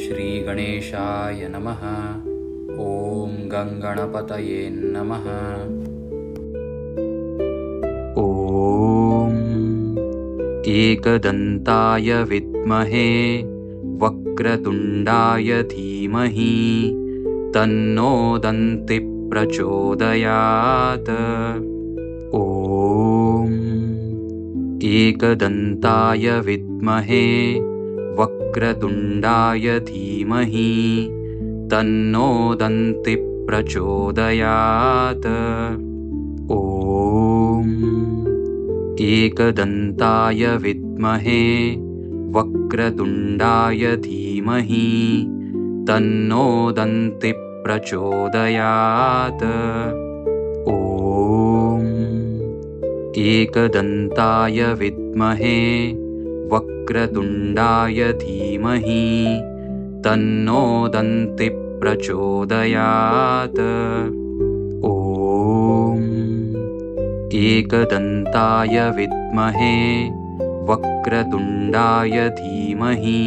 श्रीगणेशाय नमः। ॐ गङ्गणपतये नमः। ॐ एकदन्ताय विद्महे वक्रतुण्डाय धीमहि तन्नो दन्तिः प्रचोदयात्। ॐ एकदन्ताय विद्महे वक्रतुण्डाय धीमहि तन्नो दन्तिः प्रचोदयात्। ॐ एकदन्ताय विद्महे वक्रतुण्डाय धीमहि तन्नो दन्तिः प्रचोदयात्। ॐ एकदन्ताय विद्महे वक्रतुण्डाय धीमहि तन्नो दन्तिः प्रचोदयात्। ॐ एकदन्ताय विद्महे वक्रतुण्डाय धीमहि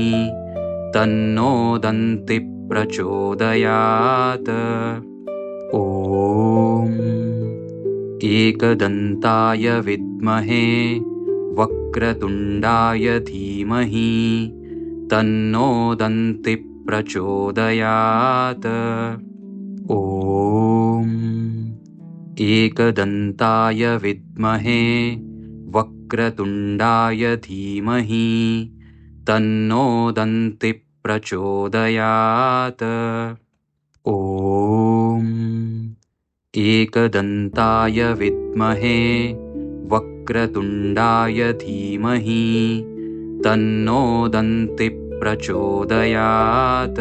तन्नो दन्तिः प्रचोदयात्। ॐ एकदन्ताय विद्महे वक्रतुण्डाय धीमहि तन्नो दन्तिः प्रचोदयात्। ॐ एकदन्ताय विद्महे वक्रतुण्डाय धीमहि तन्नो दन्तिः प्रचोदयात्। ॐ एकदन्ताय विद्महे वक्रतुण्डाय धीमहि तन्नो दन्तिः प्रचोदयात्।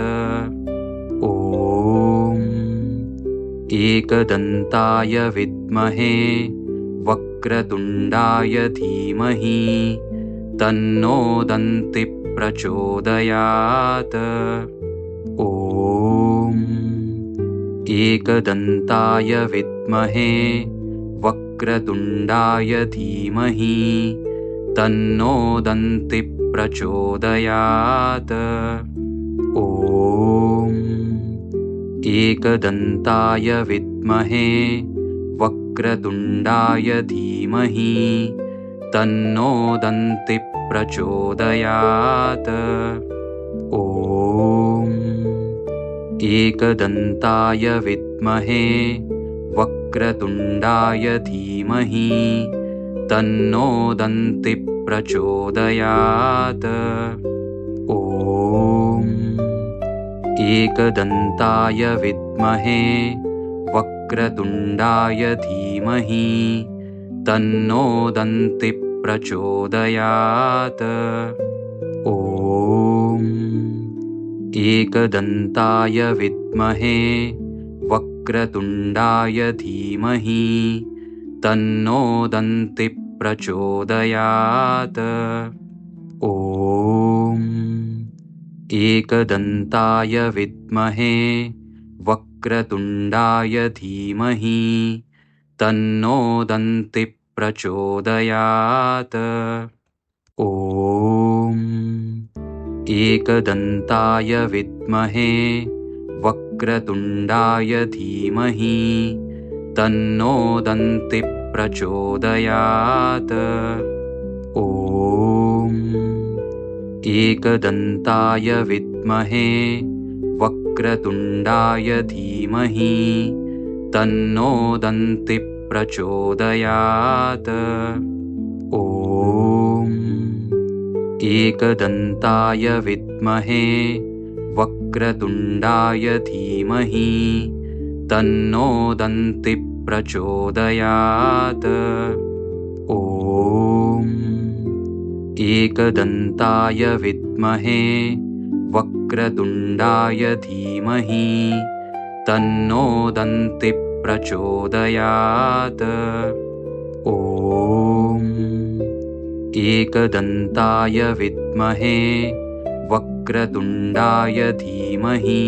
ॐ एकदन्ताय विद्महे वक्रतुण्डाय धीमहि तन्नो दन्तिः प्रचोदयात्। ॐ एकदन्ताय विद्महे वक्रतुण्डाय धीमहि तन्नो दन्तिः प्रचोदयात्। ॐ एकदन्ताय विद्महे वक्रतुण्डाय धीमहि तन्नो दन्तिः प्रचोदयात्। ॐ एकदन्ताय विद्महे वक्रतुण्डाय धीमहि तन्नो दन्तिः प्रचोदयात्। ॐ एकदन्ताय विद्महे वक्रतुण्डाय धीमहि तन्नो दन्तिः प्रचोदयात्। ॐ एकदन्ताय विद्महे वक्रतुण्डाय धीमहि तन्नो दन्तिः प्रचोदयात्। ॐ एकदन्ताय विद्महे वक्रतुण्डाय धीमहि तन्नो दन्तिः प्रचोदयात्। ॐ एकदन्ताय विद्महे वक्रतुण्डाय धीमहि तन्नो दन्तिः प्रचोदयात्। ॐ एकदन्ताय विद्महे वक्रतुण्डाय धीमहि तन्नो दन्तिः प्रचोदयात्। ॐ एकदन्ताय विद्महे वक्रतुण्डाय धीमहि तन्नो दन्तिः प्रचोदयात्। ॐ एकदन्ताय विद्महे वक्रतुण्डाय धीमहि तन्नो दन्तिः प्रचोदयात्। ॐ एकदन्ताय विद्महे वक्रतुण्डाय धीमहि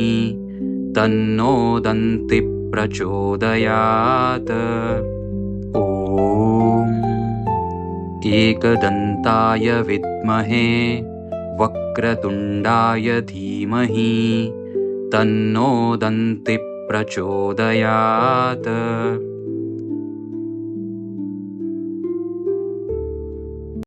तन्नो दन्तिः प्रचोदयात्। ॐ एकदन्ताय विद्महे वक्रतुण्डाय धीमहि तन्नो दन्तिः प्रचोदयात्।